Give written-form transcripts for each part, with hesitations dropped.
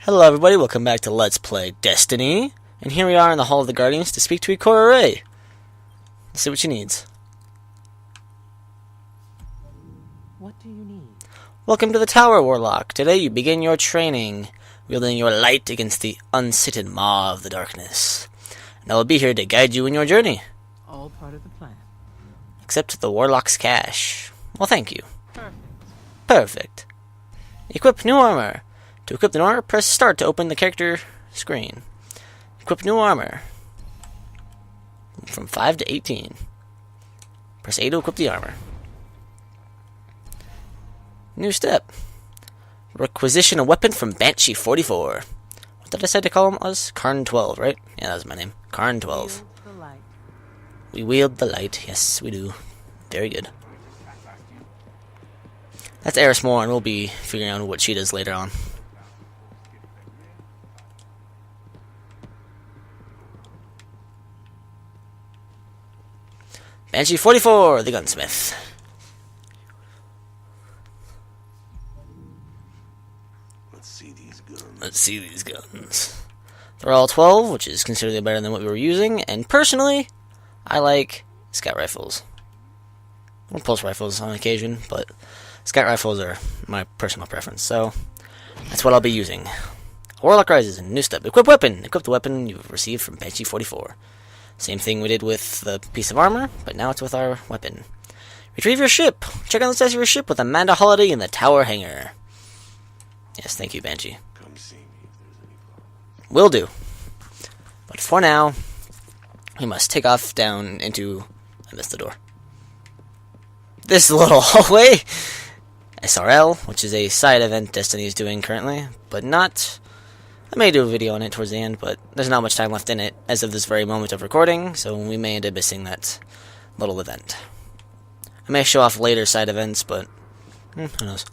Hello everybody, welcome back to Let's Play Destiny. And here we are in the Hall of the Guardians to speak to Ikora Rey. Let's see what she needs. What do you need? Welcome to the Tower, Warlock. Today you begin your training, wielding your light against the unsated maw of the darkness. And I will be here to guide you in your journey. All part of the plan. Except the Warlock's cash. Well, thank you. Perfect. Perfect. Equip new armor. To equip the armor, press start to open the character screen. Equip new armor. From 5 to 18. Press A to equip the armor. New step. Requisition a weapon from Banshee 44. What did I say to call him us? Karn 12, right? Yeah, that was my name. Karn 12. Wield the light. We wield the light. Yes, we do. Very good. That's Eris Morn, and we'll be figuring out what she does later on. Banshee 44, the gunsmith. Let's see these guns. They're all 12, which is considerably better than what we were using, and personally, I like scout rifles. Or pulse rifles on occasion, but scout rifles are my personal preference, so that's what I'll be using. Warlock rises, new step. Equip weapon. Equip the weapon you've received from Banshee 44. Same thing we did with the piece of armor, but now it's with our weapon. Retrieve your ship. Check on the status of your ship with Amanda Holiday in the tower hangar. Yes, thank you, Banshee. Come see me if there's any problem. Will do. But for now, we must take off down into... I missed the door. This little hallway. SRL, which is a side event Destiny is doing currently, but not... I may do a video on it towards the end, but there's not much time left in it as of this very moment of recording, so we may end up missing that little event. I may show off later side events, but who knows.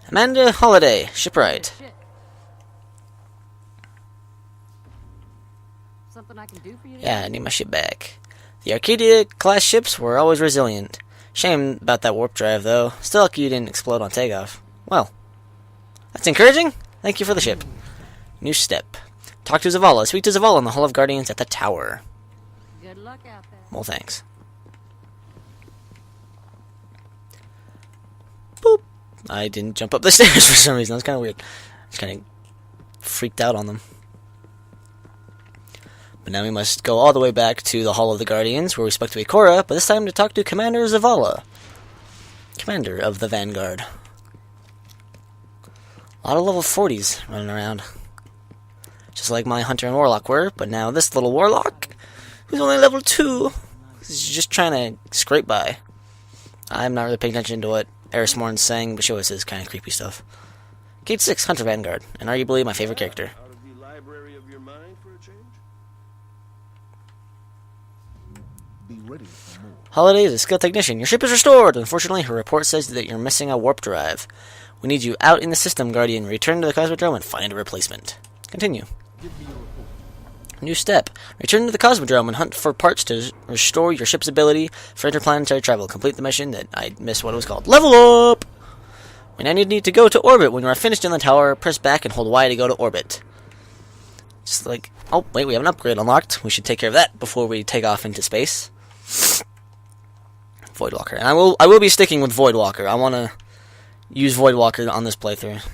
Amanda Holiday, shipwright. Shit. Something I can do for you? Yeah, I need my ship back. The Arcadia-class ships were always resilient. Shame about that warp drive, though. Still lucky you didn't explode on takeoff. Well, that's encouraging. Thank you for the ship. New step. Talk to Zavala. Speak to Zavala in the Hall of Guardians at the tower. Good luck out there. Well, thanks. Boop. I didn't jump up the stairs for some reason. That's kind of weird. I just kind of freaked out on them. But now we must go all the way back to the Hall of the Guardians, where we spoke to Ikora, but this time to talk to Commander Zavala. Commander of the Vanguard. A lot of level 40s running around. Just like my Hunter and Warlock were, but now this little Warlock, who's only level 2, is just trying to scrape by. I'm not really paying attention to what Eris Morn's saying, but she always says kind of creepy stuff. Gate 6, Hunter Vanguard, and arguably my favorite character. Out of the library of your mind for a change? Be ready for more. Holiday is a skilled technician. Your ship is restored. Unfortunately, her report says that you're missing a warp drive. We need you out in the system, Guardian. Return to the Cosmodrome and find a replacement. Continue. Give me your report. New step. Return to the Cosmodrome and hunt for parts to restore your ship's ability for interplanetary travel. Complete the mission that I missed what it was called. Level up! We now need to go to orbit. When you are finished in the tower, press back and hold Y to go to orbit. Just like... Oh, wait, we have an upgrade unlocked. We should take care of that before we take off into space. Voidwalker. And I will be sticking with Voidwalker. I want to use Voidwalker on this playthrough.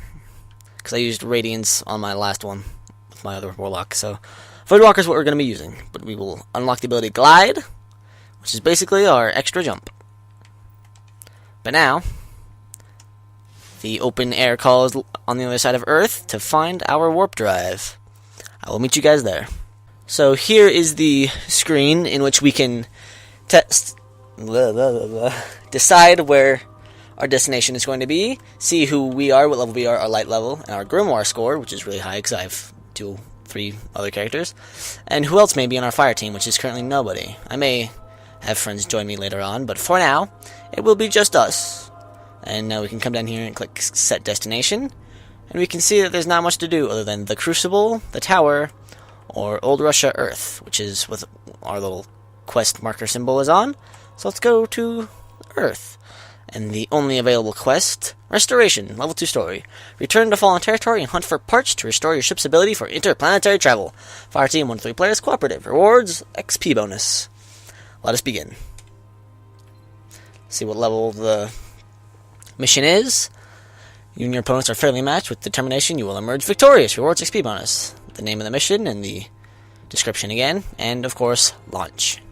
Because I used Radiance on my last one with my other Warlock. So, Voidwalker is what we're going to be using. But we will unlock the ability Glide, which is basically our extra jump. But now, the open air call is on the other side of Earth to find our warp drive. I will meet you guys there. So here is the screen in which we can test, decide where our destination is going to be, see who we are, what level we are, our light level, and our Grimoire score, which is really high because I have 3 other characters, and who else may be on our fire team, which is currently nobody. I may have friends join me later on, but for now, it will be just us. And now we can come down here and click Set Destination, and we can see that there's not much to do other than the Crucible, the Tower, or Old Russia Earth, which is what our little quest marker symbol is on. So let's go to Earth. And the only available quest, Restoration, level 2 story. Return to Fallen Territory and hunt for parts to restore your ship's ability for interplanetary travel. Fire team 1 to 3 players, cooperative. Rewards, XP bonus. Let us begin. See what level the mission is. You and your opponents are fairly matched. With determination, you will emerge victorious. Rewards, XP bonus. The name of the mission and the description again. And, of course, launch.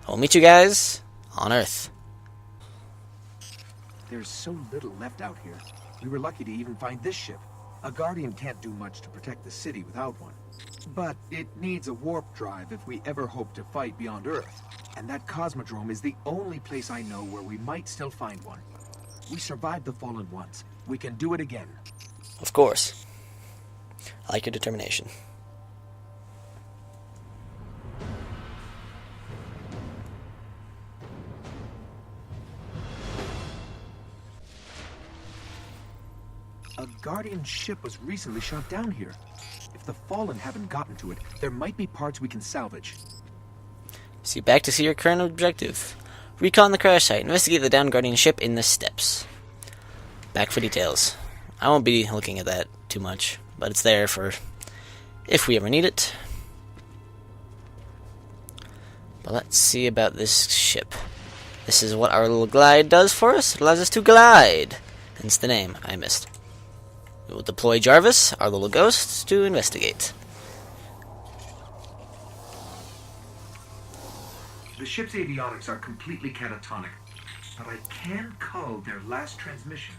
I will meet you guys on Earth. There's so little left out here. We were lucky to even find this ship. A Guardian can't do much to protect the city without one. But it needs a warp drive if we ever hope to fight beyond Earth. And that Cosmodrome is the only place I know where we might still find one. We survived the Fallen once. We can do it again. Of course. I like your determination. A Guardian ship was recently shot down here. If the Fallen haven't gotten to it, there might be parts we can salvage. See, back to see your current objective. Recon the crash site. Investigate the downed Guardian ship in the steps. Back for details. I won't be looking at that too much, but it's there for if we ever need it. But let's see about this ship. This is what our little glide does for us. It allows us to glide. Hence the name. I missed. We will deploy Jarvis, our little ghost, to investigate. The ship's avionics are completely catatonic, but I can cull their last transmission.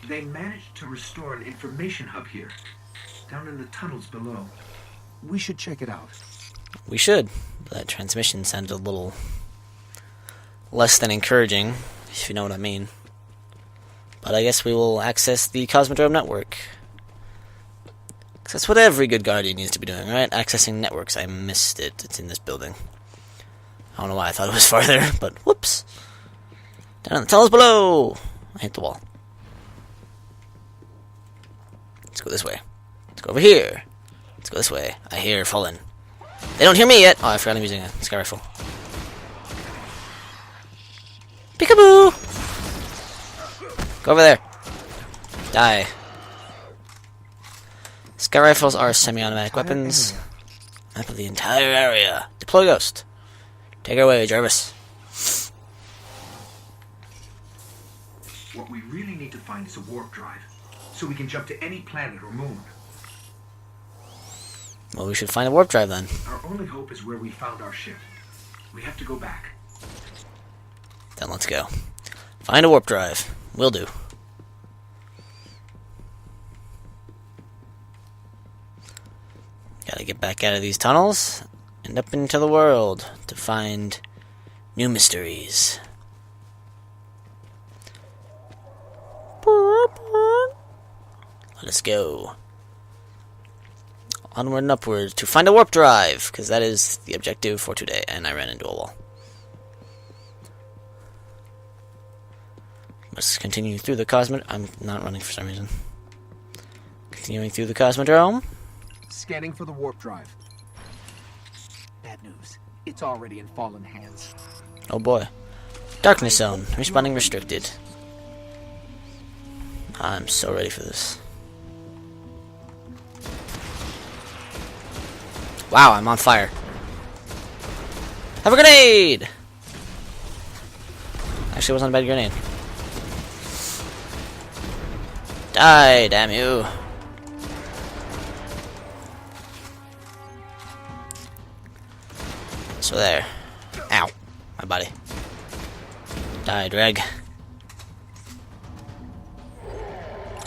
They managed to restore an information hub here, down in the tunnels below. We should check it out. We should. That transmission sounded a little less than encouraging, if you know what I mean. But I guess we will access the Cosmodrome network. 'Cause that's what every good Guardian needs to be doing, right? Accessing networks. I missed it. It's in this building. I don't know why I thought it was farther, but whoops. Down in the tunnels below! I hit the wall. Let's go this way. Let's go over here. Let's go this way. I hear Fallen. They don't hear me yet! Oh, I forgot I'm using a sky rifle. Peekaboo! Go over there. Die. Sky rifles are semi-automatic weapons. Map of the entire area. Deploy Ghost. Take her away, Jarvis. What we really need to find is a warp drive, so we can jump to any planet or moon. Well, we should find a warp drive then. Our only hope is where we found our ship. We have to go back. Then let's go. Find a warp drive. Will do. Gotta get back out of these tunnels and up into the world to find new mysteries. Let us go. Onward and upward to find a warp drive, because that is the objective for today, and I ran into a wall. Let's continue through the Cosmodrome. I'm not running for some reason. Continuing through the Cosmodrome. Scanning for the warp drive. Bad news. It's already in Fallen hands. Oh boy. Darkness zone. Respawning restricted. I'm so ready for this. Wow, I'm on fire. Have a grenade! Actually, it wasn't a bad grenade. Die, damn you. So there. Ow. My body. Die, Dreg.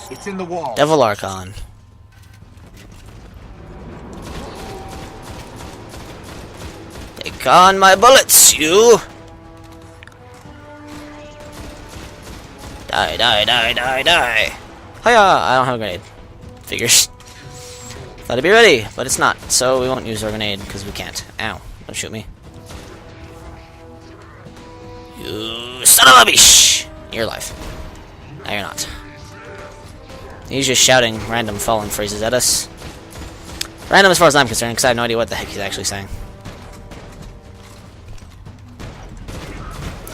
It's in the wall. Devil Archon. Take on my bullets, you! Die, die, die, die, die! Hiya! I don't have a grenade. Figures. Thought it'd be ready, but it's not, so we won't use our grenade, because we can't. Ow. Don't shoot me. You son of a bitch! You're alive. No, you're not. He's just shouting random fallen phrases at us. Random as far as I'm concerned, because I have no idea what the heck he's actually saying.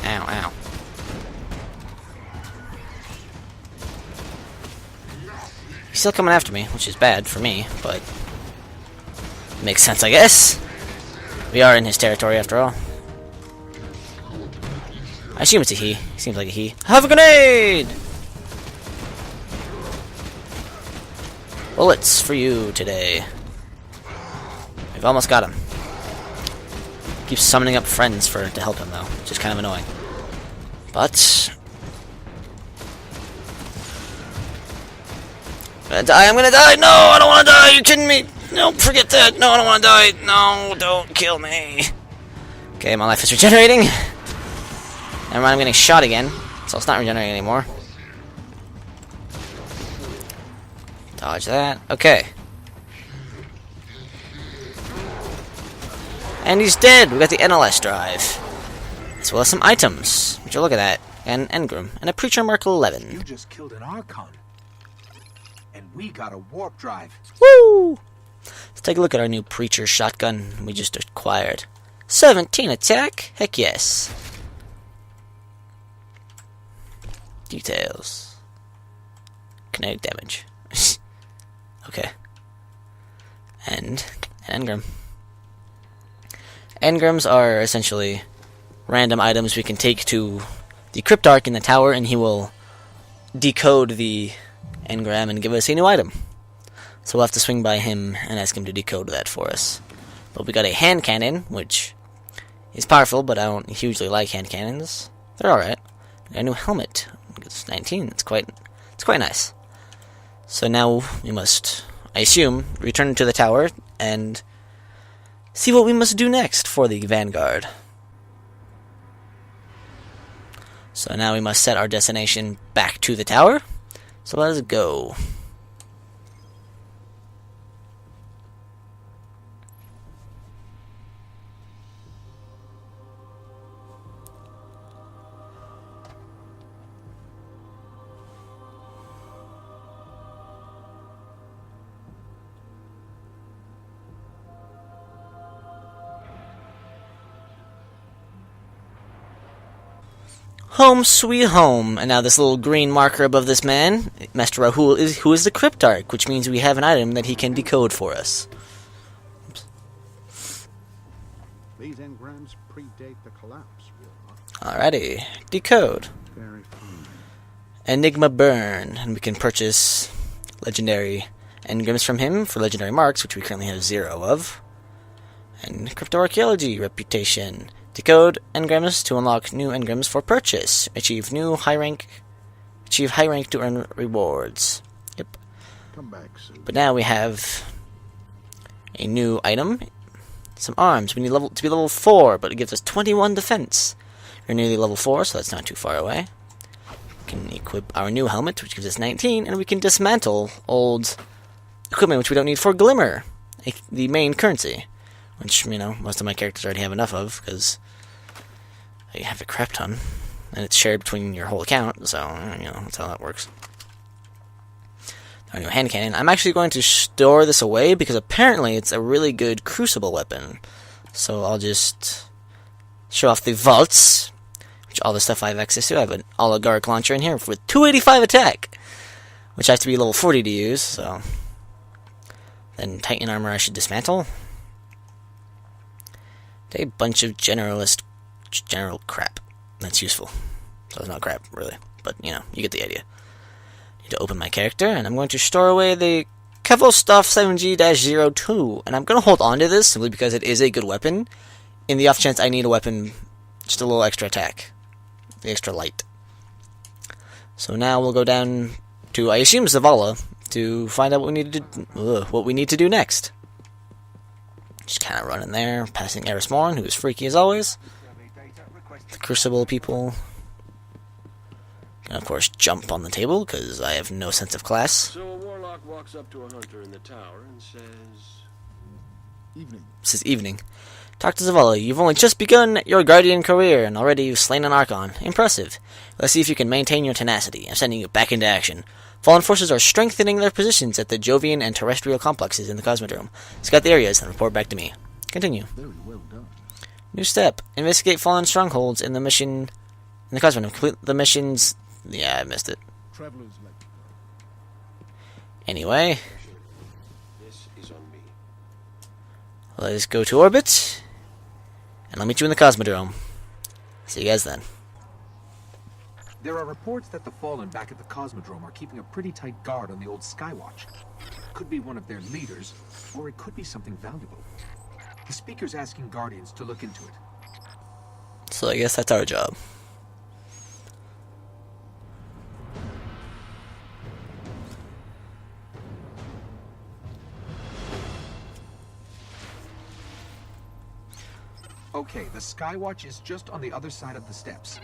Ow, ow. He's still coming after me, which is bad for me, but makes sense, I guess. We are in his territory after all. I assume it's a he. Seems like a he. Have a grenade! Bullets for you today. We've almost got him. Keeps summoning up friends to help him though, which is kind of annoying. But I'm gonna die! No, I don't wanna die! You kidding me? No, forget that! No, I don't wanna die! No, don't kill me! Okay, my life is regenerating. Never mind, I'm getting shot again, so it's not regenerating anymore. Dodge that. Okay. And he's dead! We got the NLS drive. As well as some items. Would you look at that? An engram. And a Preacher Mark 11. You just killed an Archon. And we got a warp drive. Woo! Let's take a look at our new Preacher shotgun we just acquired. 17 attack? Heck yes. Details. Kinetic damage. Okay. And an engram. Engrams are essentially random items we can take to the Cryptarch in the tower, and he will decode the engram and give us a new item. So we'll have to swing by him and ask him to decode that for us. But we got a hand cannon, which is powerful, but I don't hugely like hand cannons. They're alright. We got a new helmet. It's 19. It's quite nice. So now we must, I assume, return to the tower and see what we must do next for the Vanguard. So now we must set our destination back to the tower. So let us go. Home sweet home. And now this little green marker above this man, Master Rahool, who is the Cryptarch, which means we have an item that he can decode for us. Oops. These engrams predate the collapse, Warlock. Alrighty. Decode. Very fine. Enigma Burn. And we can purchase legendary engrams from him for legendary marks, which we currently have 0 of. And Cryptoarchaeology Reputation. Decode engrams to unlock new engrams for purchase. Achieve high rank to earn rewards. Yep. Come back soon. But now we have a new item. Some arms. We need to be level 4, but it gives us 21 defense. We're nearly level 4, so that's not too far away. We can equip our new helmet, which gives us 19, and we can dismantle old equipment which we don't need for Glimmer, the main currency. Which, most of my characters already have enough of, because I have a crap ton. And it's shared between your whole account, so, that's how that works. Our new hand cannon. I'm actually going to store this away, because apparently it's a really good crucible weapon. So I'll just show off the vaults, which all the stuff I have access to. I have an Oligarch launcher in here with 285 attack, which I have to be level 40 to use, so. Then Titan armor I should dismantle. A bunch of general crap. That's useful. So it's not crap, really. But, you get the idea. Need to open my character, and I'm going to store away the Kevelstoff 7G-02. And I'm going to hold on to this simply because it is a good weapon. In the off chance I need a weapon, just a little extra attack. The extra light. So now we'll go down to, I assume, Zavala, to find out what we need to do next. Just kind of running there, passing Eris Morn, who is freaky as always. The Crucible people. And of course, jump on the table, because I have no sense of class. So a warlock walks up to a hunter in the tower and says... Evening. It says evening. Dr. Zavala, you've only just begun your Guardian career, and already you've slain an Archon. Impressive. Let's see if you can maintain your tenacity. I'm sending you back into action. Fallen forces are strengthening their positions at the Jovian and Terrestrial complexes in the Cosmodrome. Scout the areas, and report back to me. Continue. Very well done. New step. Investigate fallen strongholds in the mission... in the Cosmodrome. Complete the missions... Yeah, I missed it. Travelers like Anyway, This is on me. let's go to orbit. And I'll meet you in the Cosmodrome. See you guys then. There are reports that the Fallen back at the Cosmodrome are keeping a pretty tight guard on the old Skywatch. Could be one of their leaders, or it could be something valuable. The Speaker's asking Guardians to look into it. So I guess that's our job. Okay, the Skywatch is just on the other side of the steps.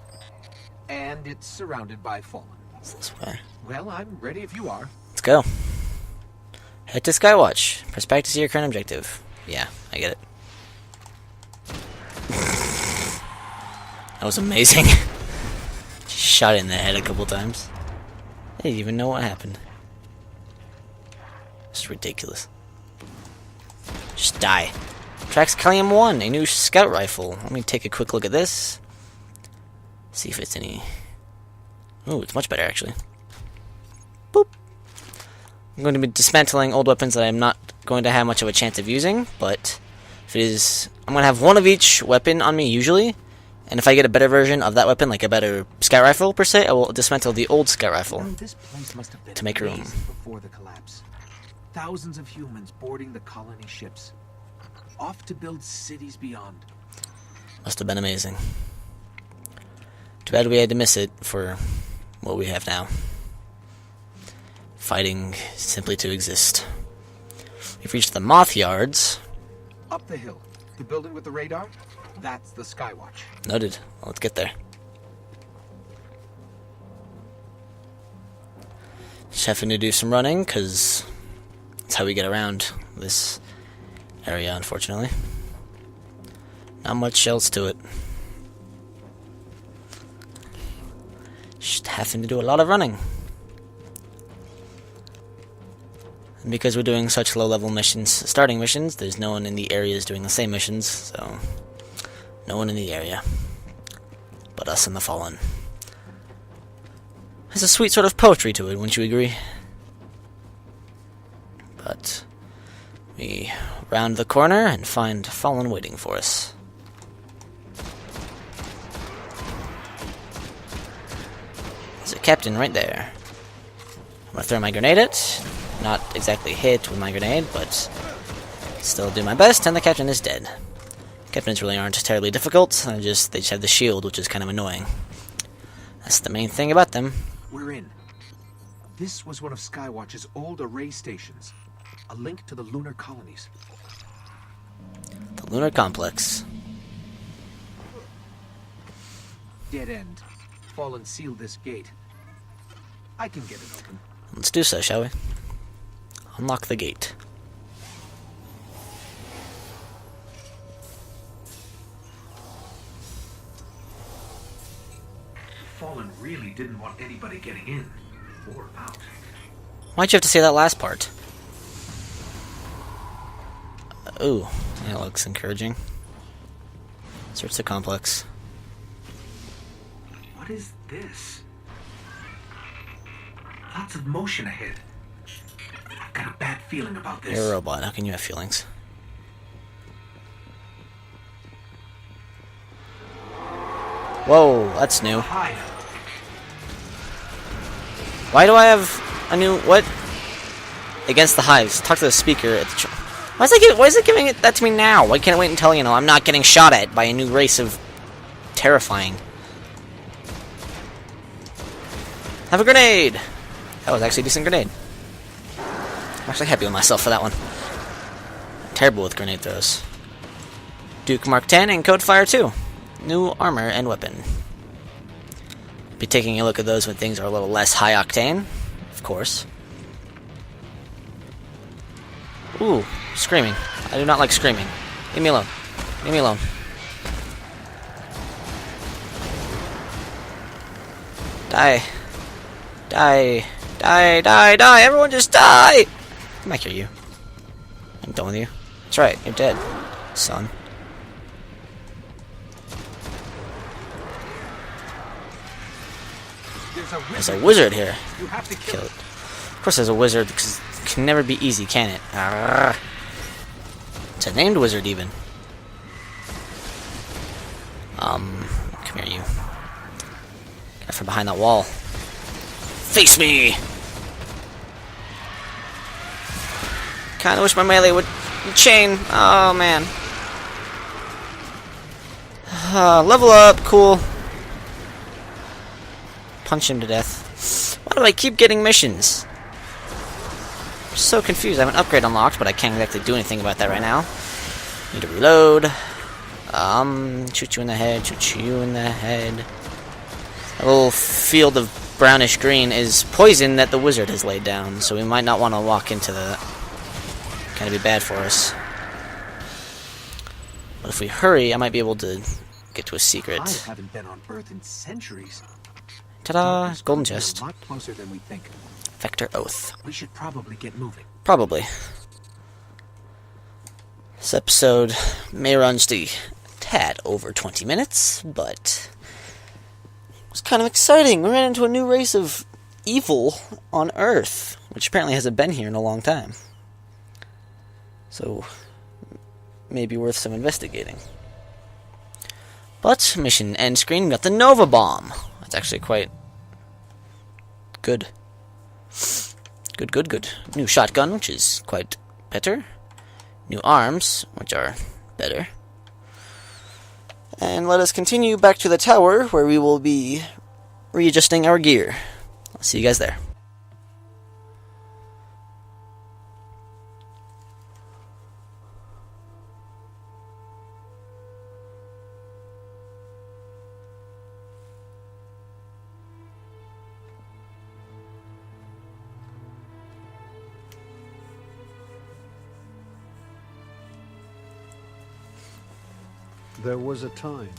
And it's surrounded by Fallen. It's this way. Well, I'm ready if you are. Let's go. Head to Skywatch. Press back to see your current objective. Yeah, I get it. That was amazing. Shot it in the head a couple times. I didn't even know what happened. It's ridiculous. Just die. Trax Callium 1, a new scout rifle. Let me take a quick look at this. See if it's any... Ooh, it's much better actually. Boop. I'm going to be dismantling old weapons that I'm not going to have much of a chance of using, but if it is... I'm going to have one of each weapon on me usually, and if I get a better version of that weapon, like a better scout rifle per se, I will dismantle the old scout rifle. This place must have been To make room. amazing before the collapse. Thousands of humans boarding the colony ships, off to build cities beyond. Must have been amazing. Too bad we had to miss it for what we have now. Fighting simply to exist. We've reached the Moth Yards. Up the hill, the building with the radar, that's the Skywatch. Noted. Well, let's get there. Just having to do some running, because that's how we get around this area, unfortunately. Not much else to it. Just having to do a lot of running. And because we're doing such low-level missions, starting missions, there's no one in the areas doing the same missions, so... No one in the area. But us and the Fallen. There's a sweet sort of poetry to it, wouldn't you agree? But... we round the corner and find Fallen waiting for us. There's a captain right there. I'm gonna throw my grenade at. Not exactly hit with my grenade, but still do my best, and the captain is dead. Captains really aren't terribly difficult, they just have the shield, which is kind of annoying. That's the main thing about them. We're in. This was one of Skywatch's old array stations. A link to the lunar colonies. The Lunar Complex. Dead end. Fallen sealed this gate. I can get it open. Let's do so, shall we? Unlock the gate. Fallen really didn't want anybody getting in or out. Why'd you have to say that last part? Ooh, that looks encouraging. Search the complex. What is this? Lots of motion ahead. I've got a bad feeling about this. You're a robot, how can you have feelings? Whoa, that's new. Hi. Why do I have a new... what? Against the hives. Talk to the speaker at the... Why is it giving that to me now? Why can't I wait until, I'm not getting shot at by a new race of terrifying? Have a grenade! That was actually a decent grenade. I'm actually happy with myself for that one. I'm terrible with grenade throws. Duke Mark 10 and Code Fire 2. New armor and weapon. Be taking a look at those when things are a little less high octane, of course. Ooh, screaming. I do not like screaming. Leave me alone. Leave me alone. Die. Die. Die, die, die! Everyone just die! Come back here, you. I'm done with you. That's right, you're dead, son. There's a wizard here. You have to Kill it. Of course there's a wizard, because it can never be easy, can it? Arrgh. It's a named wizard, even. Come here, you. Get from behind that wall. Face me! Kinda wish my melee would chain. Oh, man. Level up, cool. Punch him to death. Why do I keep getting missions? I'm so confused. I have an upgrade unlocked, but I can't exactly do anything about that right now. Need to reload. Shoot you in the head, shoot you in the head. A little field of brownish green is poison that the wizard has laid down, so we might not want to walk into that. Kind of be bad for us. But if we hurry, I might be able to get to a secret. I haven't been on Earth in centuries. Ta-da! Darkness Golden could be chest. A lot closer than we think. Vector Oath. We should probably get moving. Probably. This episode may run just a tad over 20 minutes, but it was kind of exciting. We ran into a new race of evil on Earth, which apparently hasn't been here in a long time. So, maybe worth some investigating. But, mission end screen, we got the Nova Bomb. That's actually quite good. Good, good, good. New shotgun, which is quite better. New arms, which are better. And let us continue back to the tower, where we will be readjusting our gear. I'll see you guys there. There was a time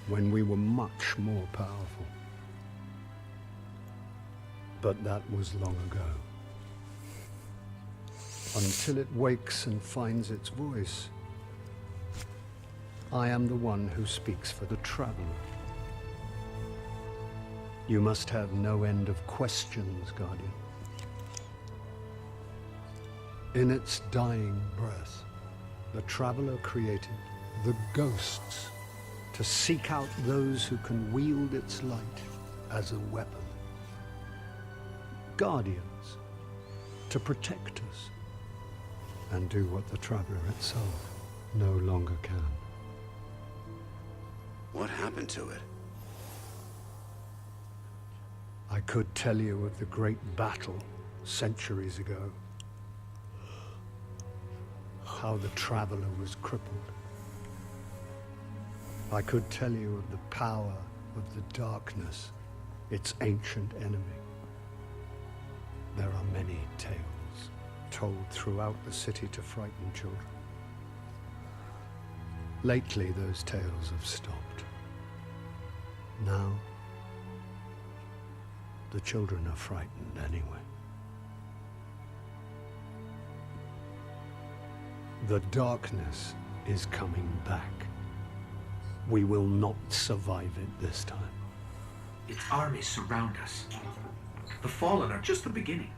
when we were much more powerful. But that was long ago. Until it wakes and finds its voice, I am the one who speaks for the traveler. You must have no end of questions, Guardian. In its dying breath, the traveler created the ghosts to seek out those who can wield its light as a weapon. Guardians to protect us and do what the traveler itself no longer can. What happened to it? I could tell you of the great battle centuries ago. How the traveler was crippled. I could tell you of the power of the darkness, its ancient enemy. There are many tales told throughout the city to frighten children. Lately, those tales have stopped. Now, the children are frightened anyway. The darkness is coming back. We will not survive it this time. Its armies surround us. The Fallen are just the beginning.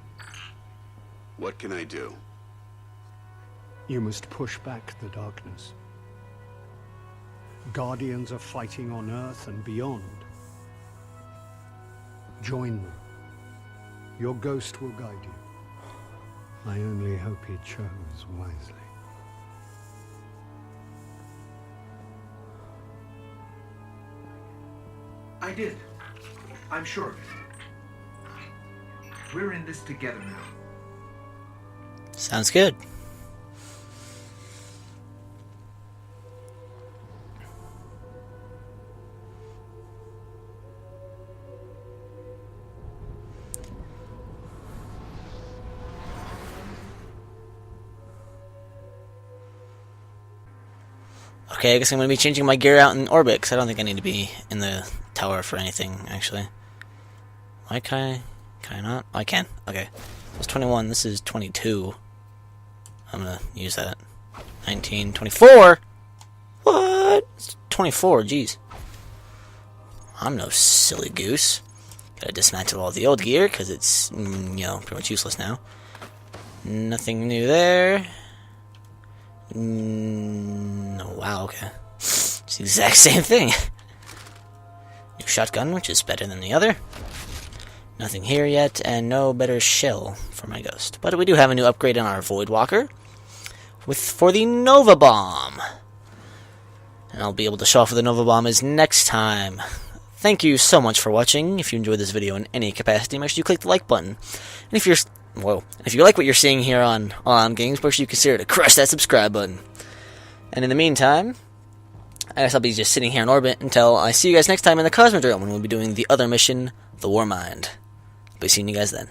What can I do? You must push back the darkness. Guardians are fighting on Earth and beyond. Join them. Your ghost will guide you. I only hope he chose wisely. I did. I'm sure of it. We're in this together now. Sounds good. Okay, I guess I'm going to be changing my gear out in orbit, because I don't think I need to be in the tower for anything, actually. Why can I not? I can. Okay. That's 21. This is 22. I'm going to use that. 19, 24? What? It's 24, jeez. I'm no silly goose. Gotta dismantle all the old gear, because it's, pretty much useless now. Nothing new there. Oh, wow, okay. It's the exact same thing. New shotgun, which is better than the other. Nothing here yet, and no better shell for my ghost. But we do have a new upgrade on our Voidwalker for the Nova Bomb. And I'll be able to show off what the Nova Bomb is next time. Thank you so much for watching. If you enjoyed this video in any capacity, make sure you click the like button. And if you like what you're seeing here on Games, make sure you consider to crush that subscribe button. And in the meantime, I guess I'll be just sitting here in orbit until I see you guys next time in the Cosmodrome when we'll be doing the other mission, the Warmind. I'll be seeing you guys then.